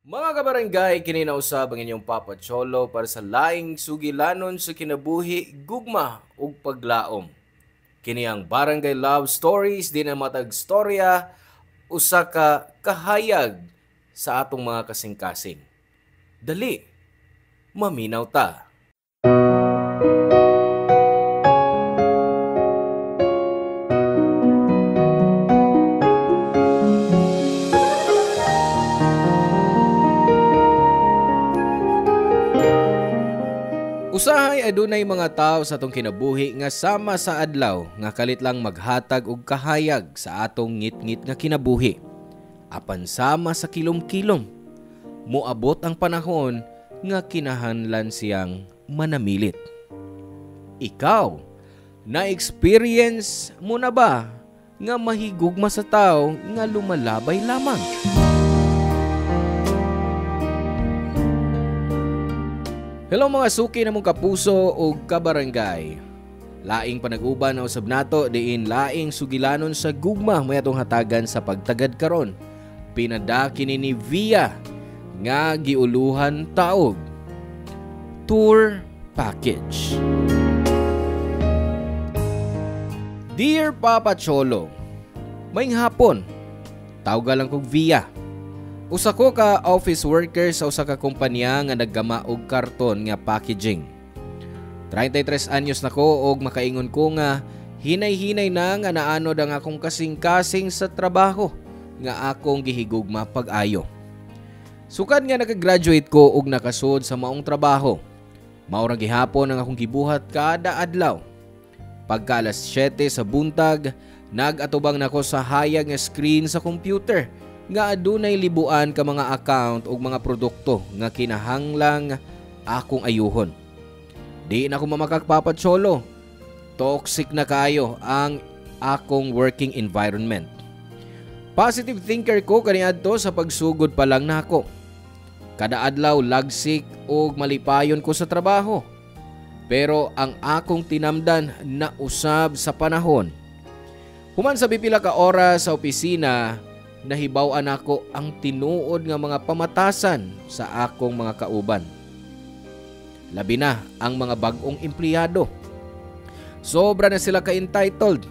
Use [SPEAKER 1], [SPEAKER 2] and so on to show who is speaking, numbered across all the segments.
[SPEAKER 1] Mga kabarangay, kininausab ang inyong Papa Cholo para sa laing sugilanon sa kinabuhi, gugma ug paglaom. Kini ang Barangay Love Stories di na matag storya usa ka kahayag sa atong mga kasing-kasing. Dali, maminaw ta. Usahay adunay mga tao sa atong kinabuhi nga sama sa adlaw nga kalit lang maghatag og kahayag sa atong ngit-ngit nga kinabuhi. Apan sama sa kilom-kilom, moabot ang panahon nga kinahanglan siyang manamilit. Ikaw, na-experience mo na ba nga mahigugma sa tao nga lumalabay lamang? Hello mga suki na mong kapuso o kabarangay. Laing panag-uban na usab nato diin laing sugilanon sa gugma may atong hatagan sa pagtagad karon. Pinadaki ni Via nga giuluhan taog tour package. Dear Papa Cholo, maayong hapon. Tawag lang kog Via. Usa ko ka office worker sa usa ka kumpanya nga naggama og karton nga packaging. 33 anyos na ko og makaingon ko nga hinay-hinay na nga naanod ang akong kasing-kasing sa trabaho nga akong gihigugma pag-ayo. Sukad nga nakagraduate ko og nakasud sa maong trabaho. Mao ra gihapon ang akong gibuhat kada adlaw. Pagka alas 7 sa buntag, nag-atubang nako sa hayag nga screen sa computer nga adunay libuan ka mga account ug mga produkto nga kinahanglang akong ayuhon. Di na ako mamakak Papa Cholo. Toxic na kayo ang akong working environment. Positive thinker ko kaniadto sa pagsugod pa lang nako. Kada adlaw lagsik ug malipayon ko sa trabaho. Pero ang akong tinamdan na usab sa panahon. Human sa pipila ka oras sa opisina, nahibaw-an ako ang tinuod nga mga pamatasan sa akong mga kauban. Labi na ang mga bag-ong empleyado. Sobra na sila ka-entitled.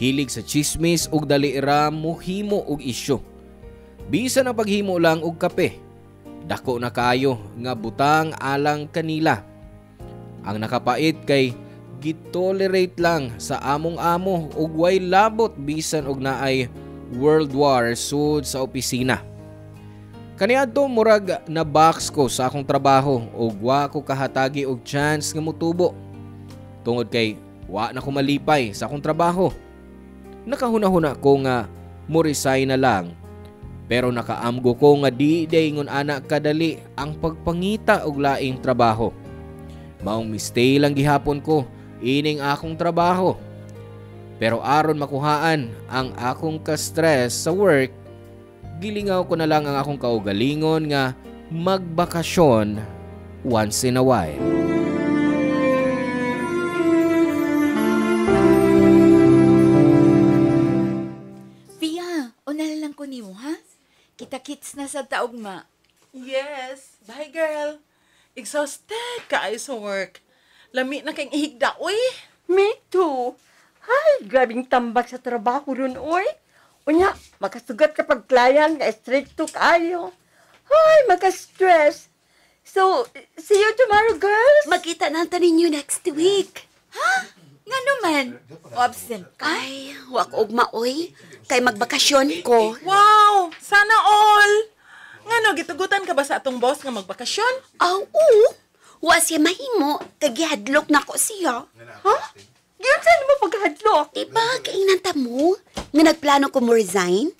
[SPEAKER 1] Hilig sa chismis ug dali ra mohimo og isyu. Bisan ang paghimo lang og kape, dako na kayo nga butang alang kanila. Ang nakapait kay gitolerate lang sa among amo ug way labot bisan og naay World War sud sa opisina. Kaniadto murag na box ko sa akong trabaho ug wa ko kahatagi og chance nga motubo. Tungod kay wa na ko malipay sa akong trabaho. Nakahuna-huna ko nga mo resign na lang. Pero nakaamgo ko nga di ingon ana kadali ang pagpangita og laing trabaho. Maong mistay lang gihapon ko ining akong trabaho. Pero aron makuhaan ang akong ka-stress sa work, gilingaw ko na lang ang akong kaugalingon nga magbakasyon once in a while.
[SPEAKER 2] Pia, unal lang ko nimo ha? Kita-kits na sa taugma.
[SPEAKER 3] Yes. Bye, girl. Exhausted kaayo sa work. Lami na kayong ihigda, uy.
[SPEAKER 4] Me too. Ay, grabing tambak sa trabaho ron, oy. Unya, makasugat kapag client na stricto kayo. Ay, makastress. So, see you tomorrow, girls.
[SPEAKER 5] Magkita natin ninyo next week.
[SPEAKER 2] Ha? Nga naman. O absent ka?
[SPEAKER 5] Ay, wak og maoy. Kay magbakasyon ko.
[SPEAKER 3] Wow! Sana all! Ngano, gitugutan ka ba sa atong boss nga magbakasyon?
[SPEAKER 5] Aw, oo. Wa siya mahimo. Kay gihadlok na ko siya.
[SPEAKER 4] Ha? Diyan saan mo paghadlok?
[SPEAKER 5] Diba, kainanta mo? Nga nagplano ko mo resign?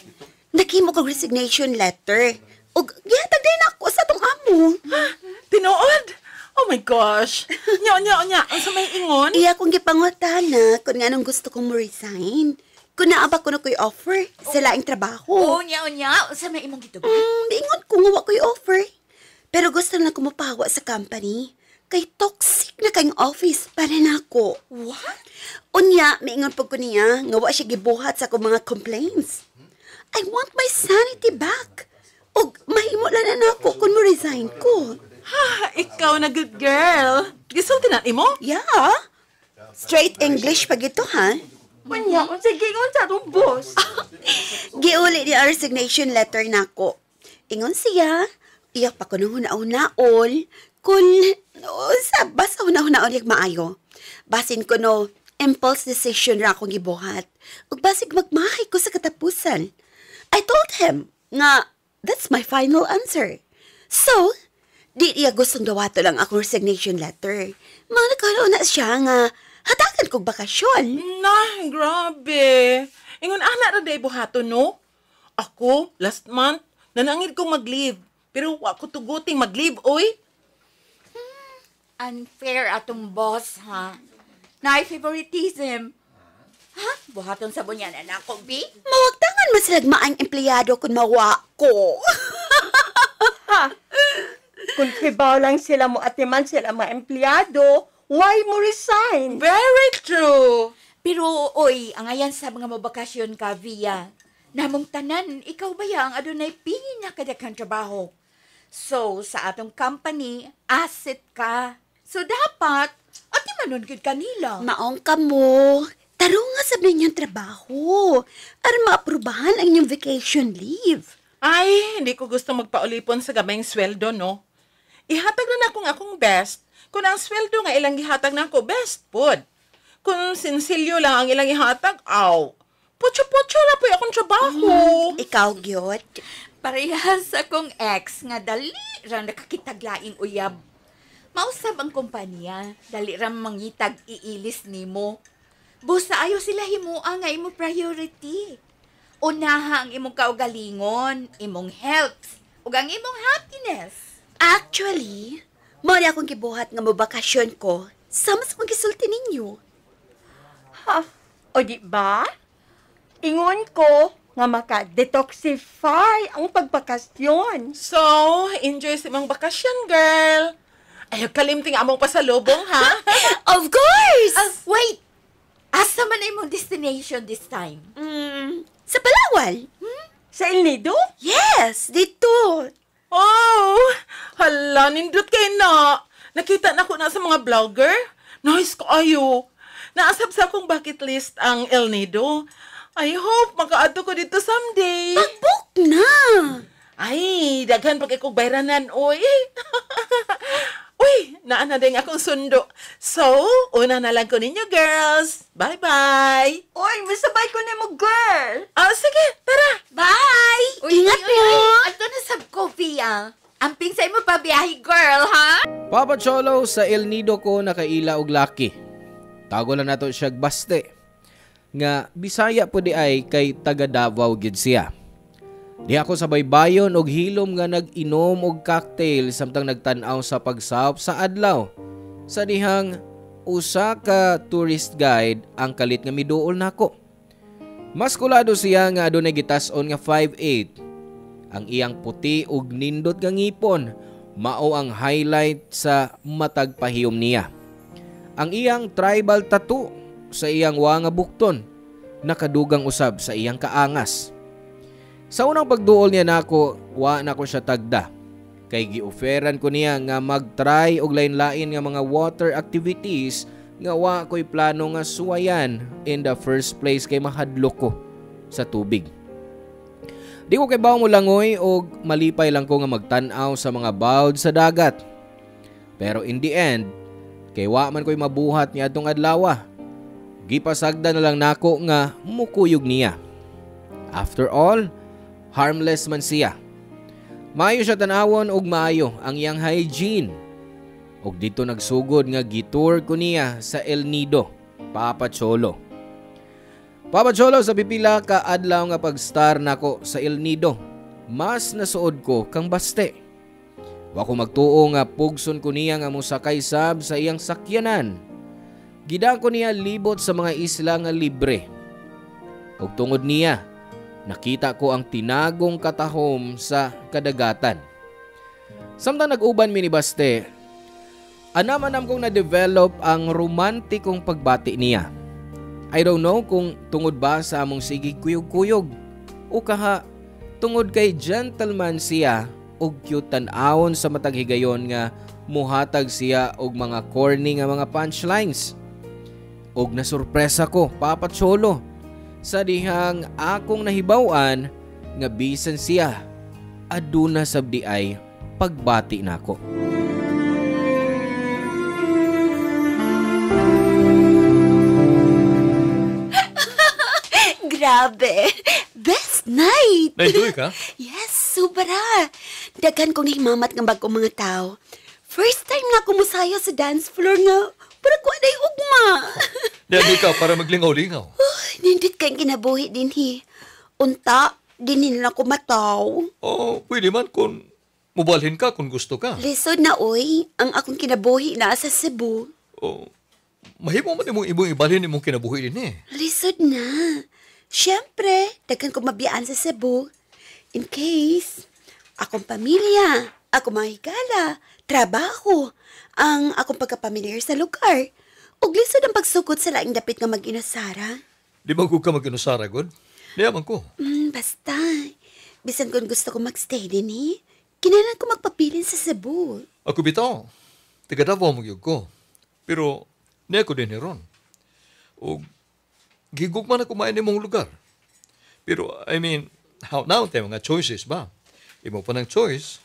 [SPEAKER 5] Naghimo ko resignation letter. Ug gihatag din ako sa tong amo.
[SPEAKER 3] Ha? Tinuod? Oh my gosh! Nya. Ang sa may ingon?
[SPEAKER 5] Iya kong gipangutana kung nga nung gusto kong mo resign. Kung naaba ko na ko'y offer sa laing trabaho.
[SPEAKER 2] Unya. Sa may imong gitubo.
[SPEAKER 5] Diingon ko nga wa ko'y offer. Pero gusto na ko mapawa sa company. Kay toxic na kayong office para na ako.
[SPEAKER 2] What?
[SPEAKER 5] Unya, maingon po ko niya nga wa siya gibuhat sa akong mga complaints. I want my sanity back. O mahimo lang na nako kung mo resign ko.
[SPEAKER 3] Ha, ikaw na good girl. Gisulti na imo?
[SPEAKER 5] Yeah. Straight English pag ito, ha?
[SPEAKER 4] Unya, sige, sa atong boss.
[SPEAKER 5] Giuli ni ang resignation letter nako. Ingon siya, iyak pa ko nung hunaon-naon, kung basta hunaon-naon yak maayo. Basin ko no, impulse decision ra akong gibuhat. Ug basig magmahay ko sa katapusan. I told him nga, that's my final answer. So, di iya gustong dawato lang akong resignation letter. Mga nagkaroon na siya nga, hatagan kong bakasyon.
[SPEAKER 3] Nah, grabe. Ingon anak ra day buhaton no? Ako, last month, nanangid kong mag-leave. Pero ako tuguting mag-leave, oy.
[SPEAKER 2] Unfair atong boss, ha? Na-favoritism. Ha? Buhaton sa bunyan na ako, B?
[SPEAKER 5] Mawagtangan mo sila maang empleyado kung mawa ko.
[SPEAKER 4] Kung kibaw lang sila mo atiman sila mga empleyado, why mo resign?
[SPEAKER 3] Very true.
[SPEAKER 2] Pero, oy, ang ayan sa mga mabakasyon ka, Via. Namong tanan, ikaw ba ang adunay pinakadakang trabaho? So, sa atong company, asset ka. So, dapat, ati manunggid kanila.
[SPEAKER 5] Maong ka mo. Taro nga sa ninyong trabaho. Para maaprubahan ang inyong vacation leave.
[SPEAKER 3] Ay, hindi ko gusto magpaulipon sa gamayng sweldo, no? Ihatag na akong best. Kung ang sweldo nga ilang ihatag na ako, best pod. Kung sinsilyo lang ang ilang ihatag, aw. Putyo-putyo na po akong trabaho.
[SPEAKER 5] Ikaw, Gyot.
[SPEAKER 2] Parehas akong ex nga dali ra nakakitaglaing uyab. Mausab ang kumpanya, dali ra mangitag iilis nimo. Busa ayo sila himuang nga imo priority. Unaha ang imong kaugalingon, imong health, ug ang imong happiness.
[SPEAKER 5] Actually, mo na akong gibuhat nga mabakasyon ko sama sa magisulti ninyo.
[SPEAKER 4] Ha? O di ba? Ingon ko nga maka-detoxify ang pagbakasyon.
[SPEAKER 3] So, enjoy sa imong bakasyon, girl. Ayaw kalimting among pasalubong, ha?
[SPEAKER 5] Of course!
[SPEAKER 2] Wait! Asa man na imong destination this time?
[SPEAKER 5] Sa Palawan?
[SPEAKER 4] Sa El Nido?
[SPEAKER 5] Yes, dito.
[SPEAKER 3] Oh, hala, nindot kay na. Nakita na ko na sa mga vlogger. Nice kaayo. Naasab sa akong bucket list ang El Nido. I hope makaadto ko dito someday.
[SPEAKER 5] Pag-book na.
[SPEAKER 3] Ay, daghan pag ikog bayranan, oy. Uy, naana din akong sundo. So, una na lang ko ninyo, girls. Bye-bye.
[SPEAKER 4] Oy, masabay ko na mo, girl.
[SPEAKER 3] Sige, tara.
[SPEAKER 5] Bye! Ingat mo!
[SPEAKER 2] Ato na sab ko, Via. Amping sa imo pa biyahe, girl, ha?
[SPEAKER 1] Papa Cholo, sa El Nido ko nakaila og laki. Tago lang nato siya baste. Nga Bisaya po di ay kay taga Davao gid siya. Di ako sabay bayon og hilom nga nag-inom og cocktail samtang nagtan-aw sa pagsahop sa adlaw. Sa dihang usa ka tourist guide ang kalit nga miduol nako. Mas kulado siya nga adunay gitas-on nga 5'8". Ang iyang puti ug nindot nga ngipon mao ang highlight sa matag pahiyom niya. Ang iyang tribal tattoo sa iyang wa nga bukton nakadugang usab sa iyang kaangas. Sa unang pagduol niya nako, wa nako siya tagda. Kay gi-offeran ko niya nga mag-try og lain-lain nga mga water activities nga wa ko'y plano nga suwayan in the first place kay mahadlok ko sa tubig. Di ko kay bawo mo langoy og malipay lang ko nga magtan-aw sa mga bawd sa dagat. Pero in the end, kay wa man ko'y mabuhat niya atong adlaw. Gipasagda na lang nako nga mukuyog niya. After all, harmless man siya. Maayo siya tanawon og maayo ang iyang hygiene. Og dito nagsugod nga gitour ko niya sa El Nido, Papa Cholo. Papa Cholo, sa pipila ka adlaw nga pag-star nako sa El Nido, mas nasuod ko kang baste. Wa ko magtuo nga pugson ko niya nga mosakay sab sa iyang sakyanan. Gidaan ko niya libot sa mga isla nga libre. Og tungod niya, nakita ko ang tinagong katahom sa kadagatan. Samtang nag-uban mi ni Baste, anam-anam kong na-develop ang romantikong pagbati niya. I don't know kung tungod ba sa among sigig kuyog-kuyog o kaha Tungod kay gentleman siya ug cute tan-awon sa matag higayon nga muhatag siya og mga corny nga mga punchlines. Og nasurpresa ko, Papa Cholo, sa dihang akong nahibaw-an nga bisan siya aduna sabdi ay pagbati nako.
[SPEAKER 5] Grabe! Best night!
[SPEAKER 6] Na-enjoy ka?
[SPEAKER 5] Yes, sobra! Daghan kong nahimamat ng bagong mga tao. First time na ako musayo sa dance floor nga, para ko anay ugma.
[SPEAKER 6] Nandito ka para maglingaw-lingaw.
[SPEAKER 5] Nindit kayong kinabuhi din Unta, din na ako mataw.
[SPEAKER 6] Oh, pwede man kung mubalhin ka kung gusto ka.
[SPEAKER 5] Lisod na oy, ang akong kinabuhi na sa Cebu.
[SPEAKER 6] Oh, mahimo man imong ibong ibalhin imong kinabuhi din eh.
[SPEAKER 5] Lisod na. Siyempre, daghan ko mabiyaan sa Cebu. In case, akong pamilya, akong mga higala, trabaho, ang akong pagkapamilyar sa lugar. Ug lisod ang pagsukot sa laing dapit nga mag-inasara.
[SPEAKER 6] Di ba ko ka mag-inusara, God? Diyaman ko.
[SPEAKER 5] Basta, bisan kung gusto ko magstay din kinanan ko magpapilin sa Cebu.
[SPEAKER 6] Ako bitaw, taga Davao magyug ko. Pero, niya ko din ron. O, gigugman ako main imong lugar. Pero, I mean, how now tayo mga choices ba? Imo pa ng choice.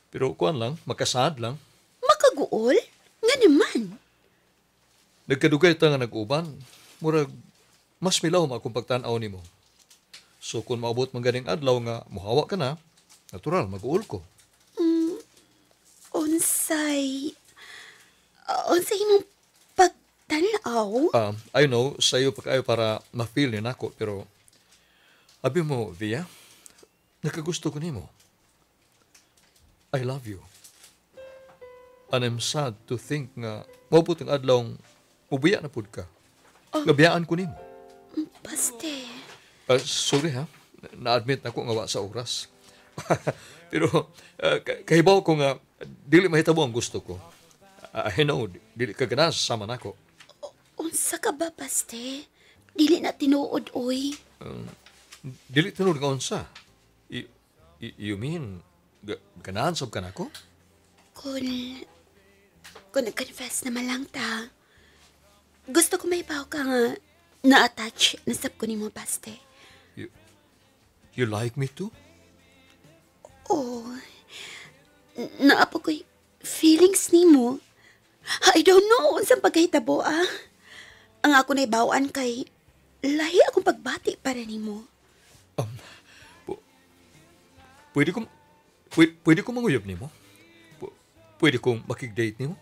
[SPEAKER 6] Pero, kuan lang, makasad lang.
[SPEAKER 5] Makaguol? Nga naman.
[SPEAKER 6] Nagkadugay ta nga nag-uban. Murag, mas milaw akong pagtanaw nimo. So, kung maabot man ganing adlaw nga muhawa ka na, natural, mag-uol ko.
[SPEAKER 5] Unsay imong pagtanaw?
[SPEAKER 6] I know, sa'yo pa kayo para ma-feel ni nako, pero abi mo, Via, nakagusto ko nimo. I love you. And I'm sad to think nga maabot ang adlaw ubiya na pud ka. Gabiyaan ko nimo.
[SPEAKER 5] Baste.
[SPEAKER 6] Sorry ha, na-admit na ko nga wa sa oras. Pero kahibaw ko nga dili mahitabo ang gusto ko. I know, dili ka ganas sama nako.
[SPEAKER 5] Unsa ka ba, Baste? Dili na tinuod, oy.
[SPEAKER 6] Dili tunod nga unsa. You mean ganahan sab ka nako?
[SPEAKER 5] Kung nag-confess naman lang ta, gusto ko may baw ka nga na-attach na sab ko ni mo, Baste.
[SPEAKER 6] You like me too?
[SPEAKER 5] Oh, naapo ko'y feelings ni mo. I don't know unsang pagkahitabo, Ang ako naibawaan kay lahi akong pagbati para ni mo.
[SPEAKER 6] Pwede ko manguyab nimo? Pwede kong makig-date nimo?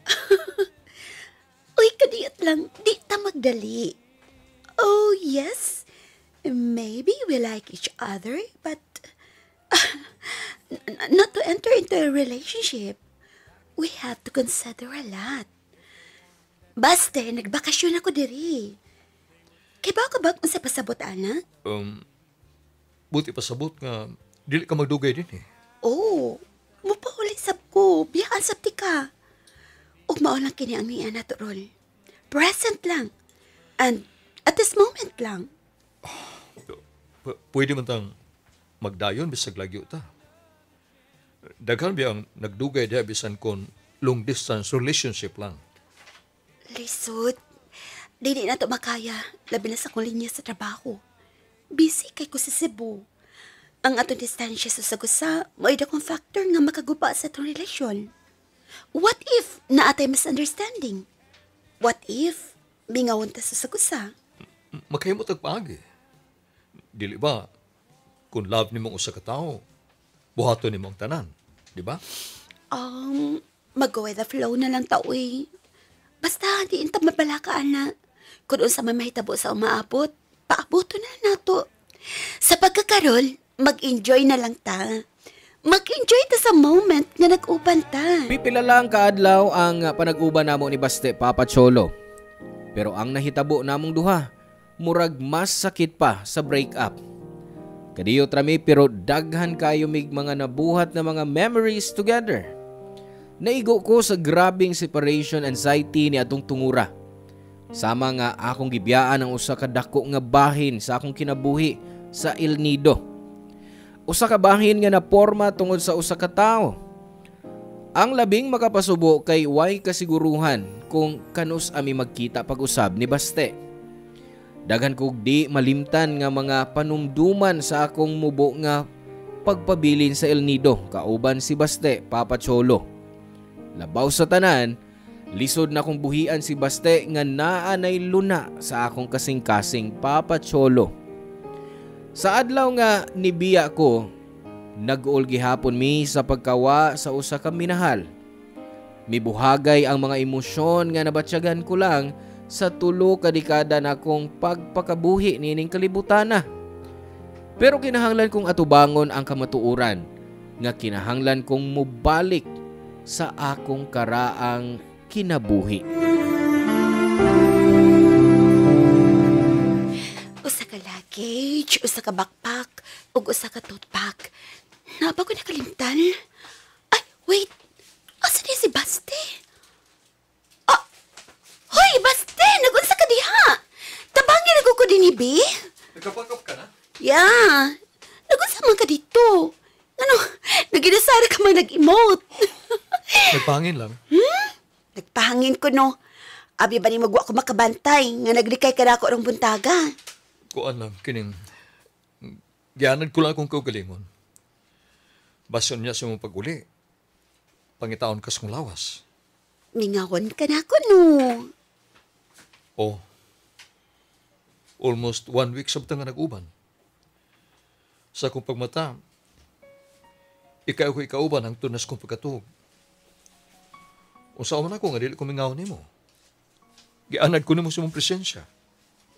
[SPEAKER 5] Uy, kadiyat lang, di ta magdali. Oh, yes. Maybe we like each other, but not to enter into a relationship. We have to consider a lot. Baste, nagbakasyon ako diri. Kay ba ka ba kung sa pasabot, ana?
[SPEAKER 6] Buti pasabot nga dili ka magdugay din eh.
[SPEAKER 5] Oh, mupahuli sab ko. Biyaan sab ti ka. Ug mao lang kini ang niya na to, Rol. Present lang. And at this moment lang.
[SPEAKER 6] Pwede man tang magdayon bisag lagyo ta. Daghan biyang nagdugay diha bisan kon long distance relationship lang.
[SPEAKER 5] Lisod, dili na to makaya. Labi na sa kong linya sa trabaho. Busy kay ko sa Cebu. Ang atong distansya sa sagusa, may dakong factor nga makaguba sa atong relasyon. What if naatay misunderstanding? What if bingawon ta sa sagusa?
[SPEAKER 6] Makahimot og paagi. Dili ba kung love nimong usa ka tawo, buhaton nimong tanan, di ba?
[SPEAKER 5] Mag-go with the flow na lang taoy. Basta di inta mabalakaan na. Kung unsa may mahitabo sa umaabot, paaboto na nato. Sa pagkakarol, mag-enjoy na lang ta. Mag-enjoy ta sa moment nga nag-uban ta.
[SPEAKER 1] Pipila lang kaadlaw ang panag-uban namo ni Baste, Papa Cholo. Pero ang nahitabo namong duha, murag mas sakit pa sa breakup. Kadiyo trami pero daghan kayo mig mga nabuhat na mga memories together. Naigo ko sa grabing separation anxiety ni atong tungura. Sama nga akong gibiyaan ang usa ka dako nga bahin sa akong kinabuhi sa El Nido. usa ka bahin nga naporma tungod sa usa ka tawo. Ang labing makapasubo kay way kasiguruhan kung kanus ami magkita pag-usab ni Baste. Daghan kog di malimtan nga mga panumduman sa akong mubo nga pagpabilin sa El Nido kauban si Baste, Papa Cholo. Labaw sa tanan, lisod na kong buhian si Baste nga naanay luna sa akong kasing-kasing, Papa Cholo. Sa adlaw nga nibiya ko, nag-uol gihapon mi sa pagkawa sa usa ka minahal. Mibuhagay ang mga emosyon nga nabatsyagan ko lang sa tulo ka dekada na akong pagpakabuhi nining kalibutana. Pero kinahanglan kong atubangon ang kamatuoran nga kinahanglan kong mubalik sa akong karaang kinabuhi.
[SPEAKER 5] Usa ka luggage, usa ka backpack, ug usa ka tote bag. Napa ko nakalimtan? Ay, wait. Asa niya si Baste? Ah! Hoy, Baste! Nagunsa ka diha! Tabangin ako ko din, Ibi?
[SPEAKER 6] Nagkapagkap ka na?
[SPEAKER 5] Yeah. Nagunsa man ka dito. Ano, naginasara ka man nag-emote.
[SPEAKER 6] Nagpangin lang.
[SPEAKER 5] Nagpahangin ko, no. Abi ba ni magwa ko makabantay nga naglikay ka na ako ng buntaga?
[SPEAKER 6] Kuan lang, kining... Gianad ko lang akong kaugalingon. Bason niya sa mong pag-uli. Pangitaon kas kong lawas.
[SPEAKER 5] Mingawon ka na ako, no.
[SPEAKER 6] Oh. Almost 1 week sabta nga nag-uban. Sa akong pagmata, ikaw ko ikauban ang tunas kong pagkatug. Unsa man ako nga dili ko mingawon nimo. Gianad ko nimo sa mong presensya.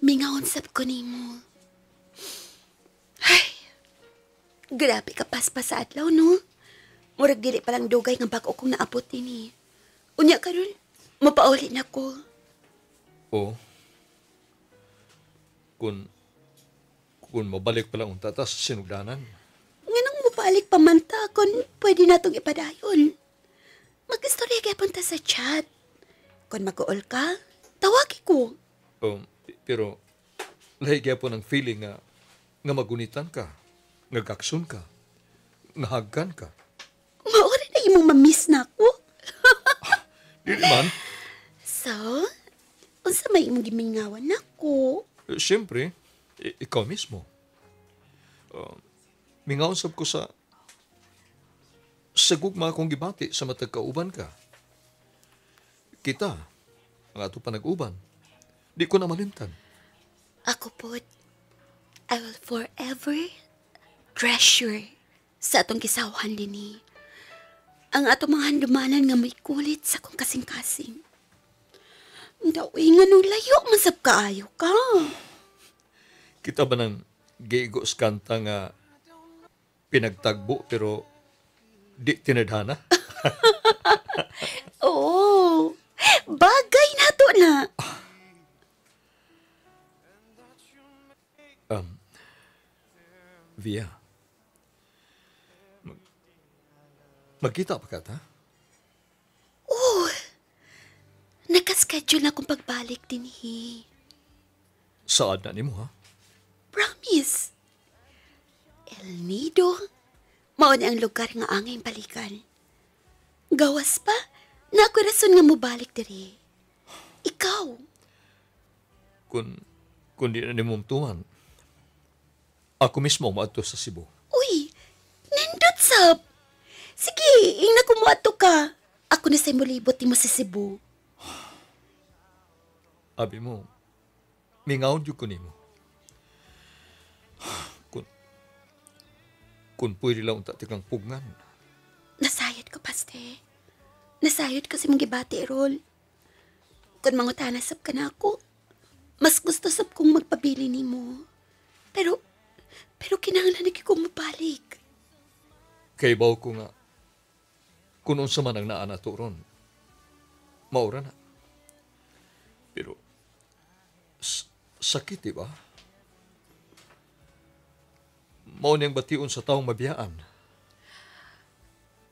[SPEAKER 5] Mingawon sab ko nimo. Ay, grabe ka paspas sa adlaw, no? Murag dili palang dugay nga bag-o kong naabot nini. Unya karon, mapauli na ko.
[SPEAKER 6] Oh. Kung mabalik pala ang tatas sinugdanan.
[SPEAKER 5] Nganong mabalik pa man ta kung pwede natong ipadayon. Mag-istorya kaya punta sa chat. Kung mag-uol ka, tawagi ko.
[SPEAKER 6] Pero lahi kaya po ng feeling nga magunitan ka, nga kaksun ka, nga hagkan ka.
[SPEAKER 5] Maori na imong mamiss na ako.
[SPEAKER 6] Di naman.
[SPEAKER 5] So, unsa may imong gimingawan nako?
[SPEAKER 6] Siyempre, ikaw mismo. Mingaon sab ko sa gugma akong gibati sa matag kauban ka. Kita, ang ato pa nag-uban. Di ko na malimtan.
[SPEAKER 5] Ako po, I will forever treasure sa atong kisawahan dinhi. Ang atong mga handumanan nga may kulit sa kong kasing-kasing. Dawi nga nung layo, masab kaayo ka.
[SPEAKER 6] Kita ba ng giigos kanta nga pinagtagbo pero di tinadhana?
[SPEAKER 5] Oo, bagay na to na.
[SPEAKER 6] Via, magkita pa ka ta?
[SPEAKER 5] Oh, nakaschedule na akong pagbalik dinhi.
[SPEAKER 6] Saad na nimo ha?
[SPEAKER 5] Promise. El Nido, mao na ang lugar nga angay balikan. Gawas pa, na ako rason nga mobalik diri. Ikaw,
[SPEAKER 6] Kung di na nimo tuman, ako mismo maadto sa Cebu.
[SPEAKER 5] uy, nindot sab. Sige, ing na kumuato ka. Ako na sa'y mulibot mo sa Cebu.
[SPEAKER 6] Abi mo, mingaon yun ko nimo. Kung pwede lang unta tikang pugngan.
[SPEAKER 5] Nasayod ko, paste. Nasayod ko si mong gibati, Rol. Kung mangutana sab ka na ako, mas gusto sab kong magpabili ni mo. Pero kinahanglan na kong mabalik.
[SPEAKER 6] Kay baw ko nga, kung unsa man ang naana to ron, maura na. Pero, sakit, di ba? Mao niyang bation sa taong mabiyaan.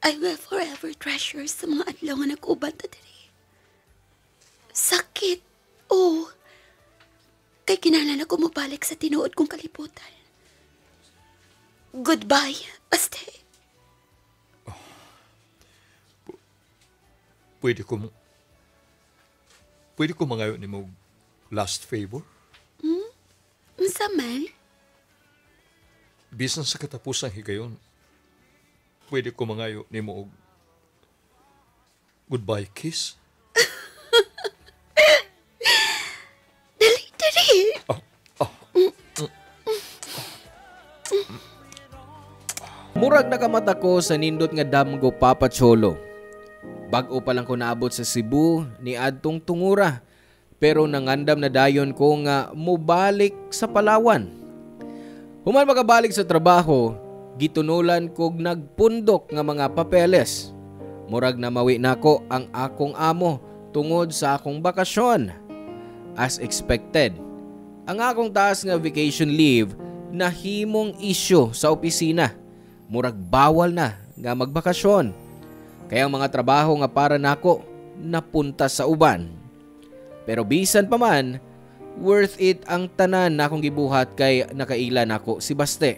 [SPEAKER 5] I will forever treasure sa mga adlaw nga nag-uban ta diri. Sakit. Oh. Kay kinahanglan ako mabalik sa tinuod kong kalibutan. Goodbye, Baste.
[SPEAKER 6] Pwede ko mangayo ni mo last favor?
[SPEAKER 5] Unsa man?
[SPEAKER 6] Bisan sa katapusang higayon, pwede ko mangayo ni mo goodbye kiss?
[SPEAKER 5] Dali.
[SPEAKER 1] Murag nakamata ko sa nindot nga damgo Papa Cholo. Bag-o pa lang ko naabot sa Cebu ni adtong tungura. Pero nangandam na dayon ko nga mubalik sa Palawan. Human makabalik sa trabaho, gitunulan kog nagpundok nga mga papeles. Murag na mawi nako ang akong amo tungod sa akong bakasyon. As expected, ang akong taas nga vacation leave nahimong issue sa opisina. Murag bawal na nga magbakasyon. Kaya ang mga trabaho nga para nako napunta sa uban. Pero bisan pa man, worth it ang tanan na akong gibuhat kay nakaila nako si Baste.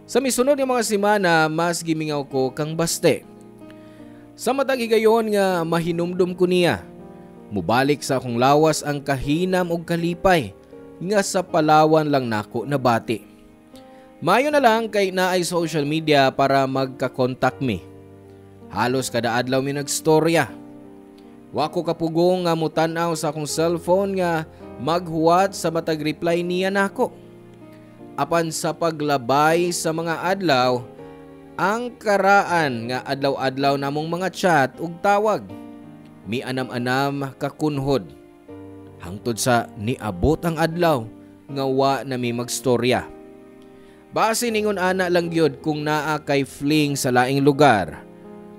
[SPEAKER 1] Sa misunod nga mga semana, mas gimingaw ko kang Baste. Sa matag higayon nga mahinumdum ko niya, mubalik sa akong lawas ang kahinam og kalipay nga sa Palawan lang nako nabati. Mayo na lang kay naay social media para magka-contact me. Halos kada adlaw mi nagstorya. Wa ko kapugong nga mutan-aw sa akong cellphone nga maghuwat sa matag reply niya nako. Apan sa paglabay sa mga adlaw, ang karaan nga adlaw-adlaw namong mga chat ug tawag. Mi anam-anam kakunhod. Hangtod sa niabot ang adlaw nga wa na mi magstorya. Base ningon ana lang gyud kung naa kay fling sa laing lugar.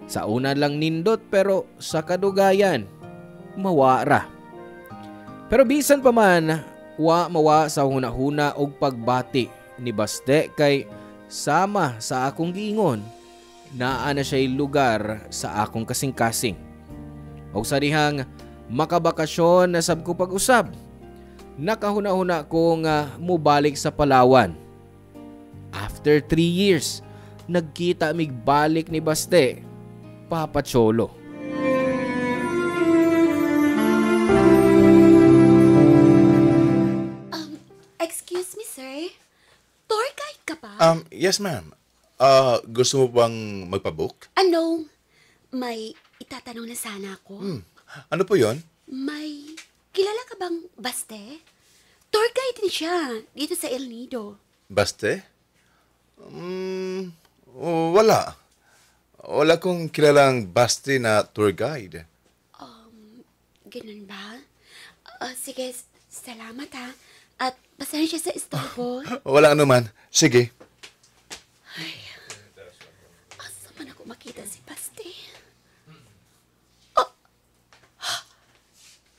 [SPEAKER 1] Sa una lang nindot pero sa kadugayan, mawara. Pero bisan pa man, mawa sa huna-huna og pagbati ni Baste kay sama sa akong giingon, naa na siya'y lugar sa akong kasing-kasing. O sa dihang makabakasyon na sab ko pag-usab, nakahuna-huna ko nga mubalik sa Palawan. After 3 years, nagkita mig balik ni Baste, Papa Cholo.
[SPEAKER 5] Excuse me, sir. Tour guide ka ba?
[SPEAKER 7] Yes, ma'am. Gusto mo bang magpabook?
[SPEAKER 5] Ano? May itatanong na sana ako.
[SPEAKER 7] Ano po yon?
[SPEAKER 5] May kilala ka bang Baste? Tour guide din siya dito sa El Nido.
[SPEAKER 7] Baste? Wala. Wala kong kilalang Baste na tour guide.
[SPEAKER 5] Ganun ba? Sige, salamat ha. At pasensya sa istorbo.
[SPEAKER 7] Wala naman. Sige.
[SPEAKER 5] Asa man ako makita si Baste?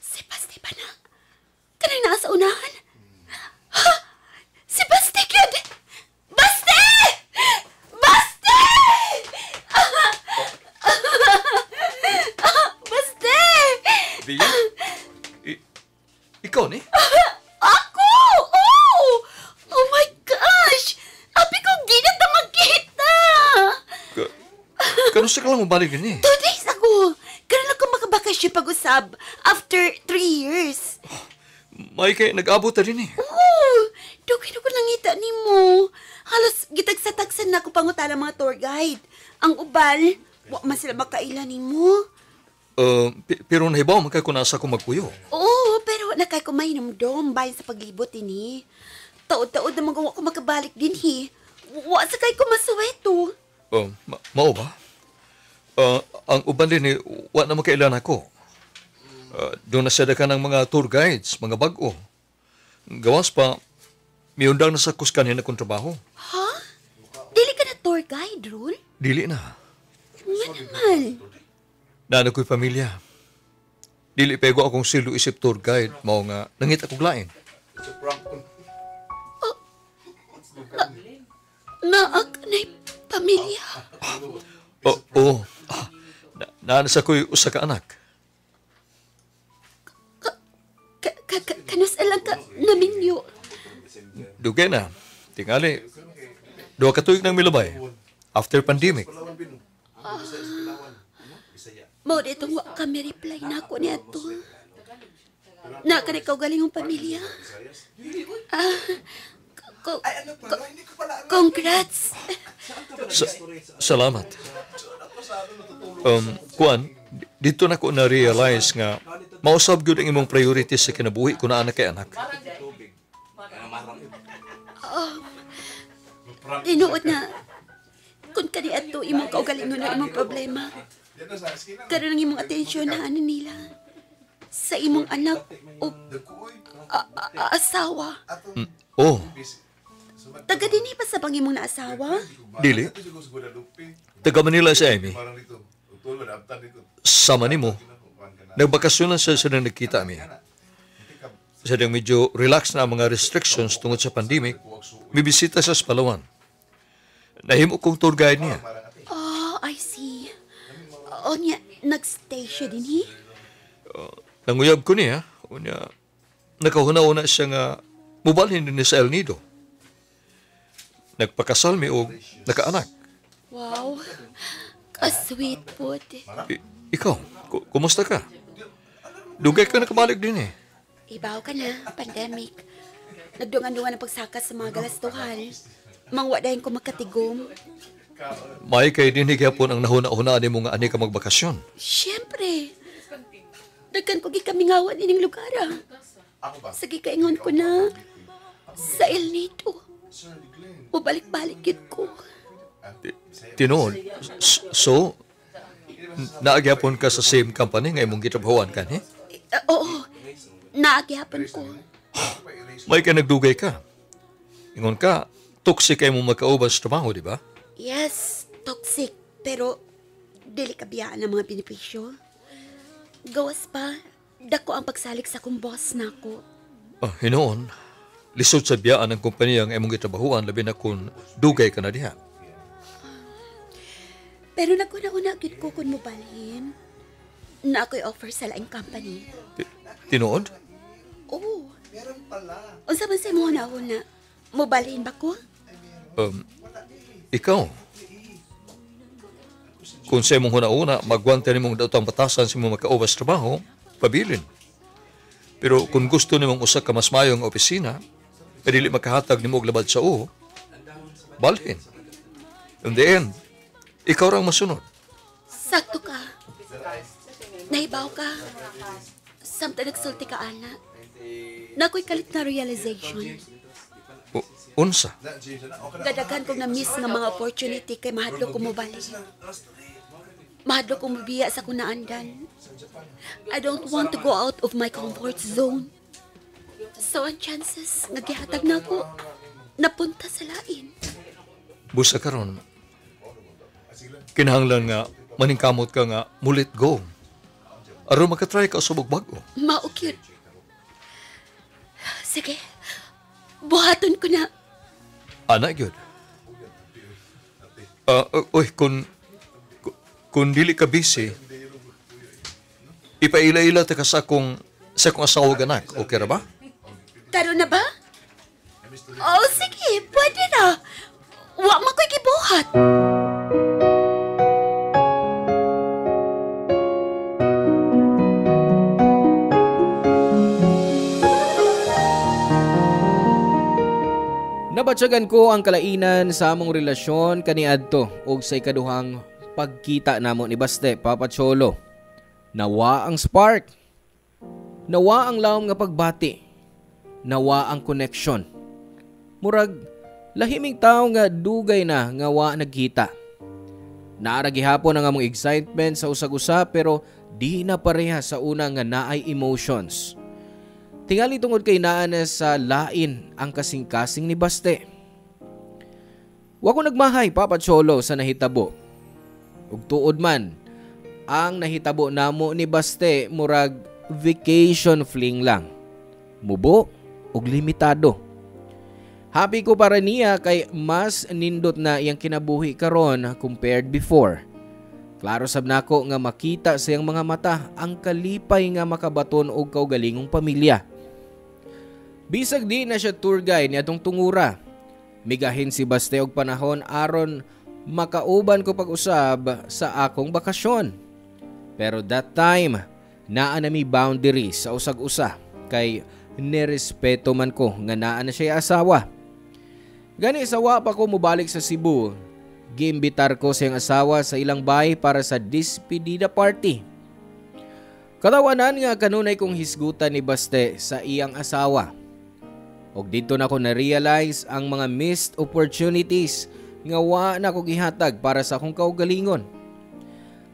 [SPEAKER 5] Si Baste ba na? Kanay na sa unahan? Si Baste kid! Baste! Baste! Baste!
[SPEAKER 6] Via? Ikaw ni?
[SPEAKER 5] Ako! Oh! Oh my gosh! Abi ko di na ta magkita!
[SPEAKER 6] Kano sa ka lang mabalik ni?
[SPEAKER 5] 2 days ago! Karoon ako makabakasyon pag-usab after 3 years.
[SPEAKER 6] May kay nag-abot na rin eh.
[SPEAKER 5] Oo! Dugay ko nangita ni mo. Halos gitag-satagsan na ako pangutala mga tour guide. Ang ubal, wa man sila makaila ni mo.
[SPEAKER 6] Pero nahibaw man kay kung nasa ko magpuyo.
[SPEAKER 5] Oo, pero nakay ko mahinumdom bayan sa paglibot ini. Taod-taod naman kung ako makabalik din hi. Wa sa kay ko masuweto.
[SPEAKER 6] Mao ba? Ang uban din eh, wa na makailan ako. Doon na sada ka ng mga tour guides, mga bag-o. Gawas pa, may undang na sa kuskanin akong trabaho.
[SPEAKER 5] Ha? Dili ka na tour guide, Rul?
[SPEAKER 6] Dili na.
[SPEAKER 5] Nga naman.
[SPEAKER 6] Nana ko'y pamilya. Dili pego akong silo isip tour guide, mao nga nangit akong lain.
[SPEAKER 5] Naak na'y pamilya.
[SPEAKER 6] Oo. Nana sa ko'y usa ka anak.
[SPEAKER 5] Kanus alang ka naminyo.
[SPEAKER 6] Dugay na. Tingali. Duha ka tuig nang milabay. After pandemic.
[SPEAKER 5] Mao ditong wa kami reply na ako ni ato. Na ka ikaw galing ang pamilya. Congrats.
[SPEAKER 6] Salamat. Kuan, dito na ko na-realize nga mausab gyud ang imong priorities sa kinabuhi ko na anak kay anak.
[SPEAKER 5] Tinuod na kung kani ato imong kaugalingon na imong problema. Karon ang imong atensyon na ano nila sa imong anak o asawa.
[SPEAKER 6] Oh,
[SPEAKER 5] Taga dinhi pa sa pangimong na asawa?
[SPEAKER 6] dili. Taga Manila si Amy. Sama nimo. Nagbakasyon lang sa nang nagkita mi. Sa dang medyo relax na ang mga restrictions tungod sa pandemic, mibisita sa Palawan. Nahimo kong tour guide niya.
[SPEAKER 5] Oh, I see. O niya, nagstay siya dinhi?
[SPEAKER 6] Nanguyab ko niya. Unya, nakahuna-una siya nga mubalhin din sa El Nido. Nagpakasal mi og nakaanak.
[SPEAKER 5] Wow. Ka-sweet po.
[SPEAKER 6] Ikaw, kumusta ka? Dugay ka nakabalik din eh.
[SPEAKER 5] Ibaw ka na, pandemic. Nagdungan-dungan ang pagsakas sa mga galastuhan. Mangwa dahin ko magkatigom.
[SPEAKER 6] May kay dinig yapon ang nahuna-una ni mga ani ka magbakasyon.
[SPEAKER 5] Siyempre. Dagkan ko kami ngawan ining lugar. Sige kaingon ko na sa El Nido. Mabalik-balik yun ko.
[SPEAKER 6] Tinuod. So, naagyapon ka sa same company nga imong gitrabahoan ka, eh?
[SPEAKER 5] Oo, naagyapan ko.
[SPEAKER 6] May ka nagdugay ka. Ingon ka, toxic kay mo magkaubas sa trabaho, di ba?
[SPEAKER 5] Yes, toxic. Pero, dili kabiyaan ang mga benepisyo. Gawas pa, dako ang pagsalik sa kong boss na ako.
[SPEAKER 6] Hinoon, lisod sa biyaan ng kumpanya nga imong gitrabahoan labi na kung dugay ka na diha.
[SPEAKER 5] Pero naguna-una agad ko kung mobalhin na ako'y offer sa laing company.
[SPEAKER 6] Tinuod?
[SPEAKER 5] Oo. Unsa man sa mo na mobalhin ba ko?
[SPEAKER 6] Ikaw. Kung sa imong huna-una, magwanta ni mong daotang batasan sa imong makaubas trabaho, pabilin. Pero kung gusto ni mong usa ka mas mayong opisina, dili makahatag ni mo og labad sa uho, balhin. In the end, ikaw rang masunod.
[SPEAKER 5] Sakto ka. Nahibaw ka. Samtang nagsulti ka, ana. Nako'y kalit na realization.
[SPEAKER 6] Unsa?
[SPEAKER 5] Dadagan kong na-miss nga mga opportunity kay mahadlo ko mo bali. Mahadlo ko mo biya sa kunaandan. I don't want to go out of my comfort zone. So ang chances nga gihatag na ako napunta sa lain.
[SPEAKER 6] Busa karon. Kinahanglan nga maningkamot ka nga mulit go. Aron makatry ka subog bago.
[SPEAKER 5] Maukit. Sige. Buhaton ko na.
[SPEAKER 6] Ana gyud. Kung dili ka busy, ipaila-ila ta ka sa akong asawa ganak. Okay ra ba?
[SPEAKER 5] Karon na ba? Oh, sige. Pwede na. Wa man ko'y gibuhat.
[SPEAKER 1] Nabatyagan ko ang kalainan sa among relasyon kaniadto ug sa ikaduhang pagkita namo ni Baste, Papa Cholo. Nawa ang spark. Nawa ang lawom nga pagbati. Nawa ang connection. Murag lahiming tao nga dugay na nga wa nagkita. Naara gihapon ang among excitement sa usag-usa pero di na pareha sa una nga naay emotions. Tingali tungod kay naa na sa lain ang kasing-kasing ni Baste. Wa ko nagmahay, Papa Cholo, sa nahitabo. Ug tuod man, ang nahitabo namo ni Baste murag vacation fling lang. Mubo ug limitado. Happy ko para niya kay mas nindot na iyang kinabuhi karon compared before. Klaro sab nako nga makita sa iyang mga mata ang kalipay nga makabaton og kaugalingong pamilya. Bisag di na siya tour guide niadtong tungura. Migahin si Baste og panahon aron makauban ko pag-usab sa akong bakasyon. Pero that time, naa na mi boundaries sa usag-usa kay nirespeto man ko nga naa na siya asawa. Gani sawa pa ko mubalik sa Cebu, giimbitar ko siyang asawa sa ilang bahay para sa despedida party. Katawanan nga kanunay kong hisgutan ni Baste sa iyang asawa. Og dito na ko na-realize ang mga missed opportunities nga wa na ko gihatag para sa akong kaugalingon.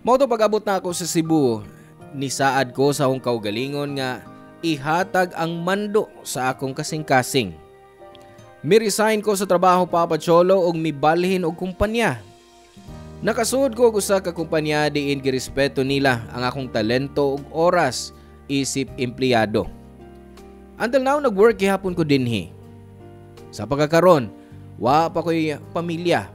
[SPEAKER 1] Mao to pag-abot na ako sa Cebu, nisaad ko sa akong kaugalingon nga ihatag ang mando sa akong kasing-kasing. Mi-resign ko sa trabaho Papa Cholo og mibalhin og kumpanya. Nakasuod ko og usa ka kumpanya diin girespeto nila ang akong talento ug oras isip empleyado. Until now nag-work gihapon ko dinhi. Sa pagkakaron, wa pa ko'y pamilya.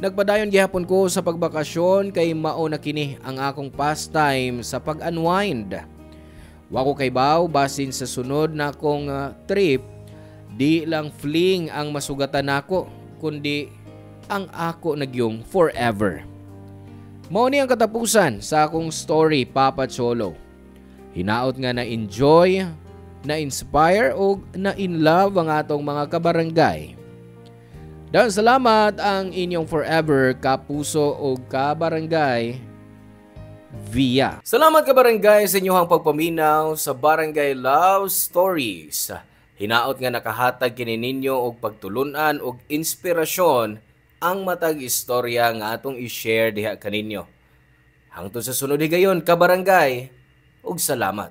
[SPEAKER 1] Nagpadayon gihapon ko sa pagbakasyon kay mao na kini ang akong pastime sa pag-unwind. Wa ko kay baw basin sa sunod na akong trip. Di lang fling ang masugatan nako, kundi ang ako nagyong forever. Mao ni ang katapusan sa akong story, Papa Cholo. Hinaot nga na-enjoy, na-inspire o na-inlove ang atong mga kabarangay. Dahil salamat ang inyong forever kapuso o kabarangay, Via. Salamat kabarangay sa inyong pagpaminaw sa Barangay Love Stories. Hinaot nga nakahatag kini ninyo og pagtulunan og inspirasyon ang matag istorya nga atong i-share diha kaninyo. Hangtod sa sunod higayon ka barangay, ug salamat.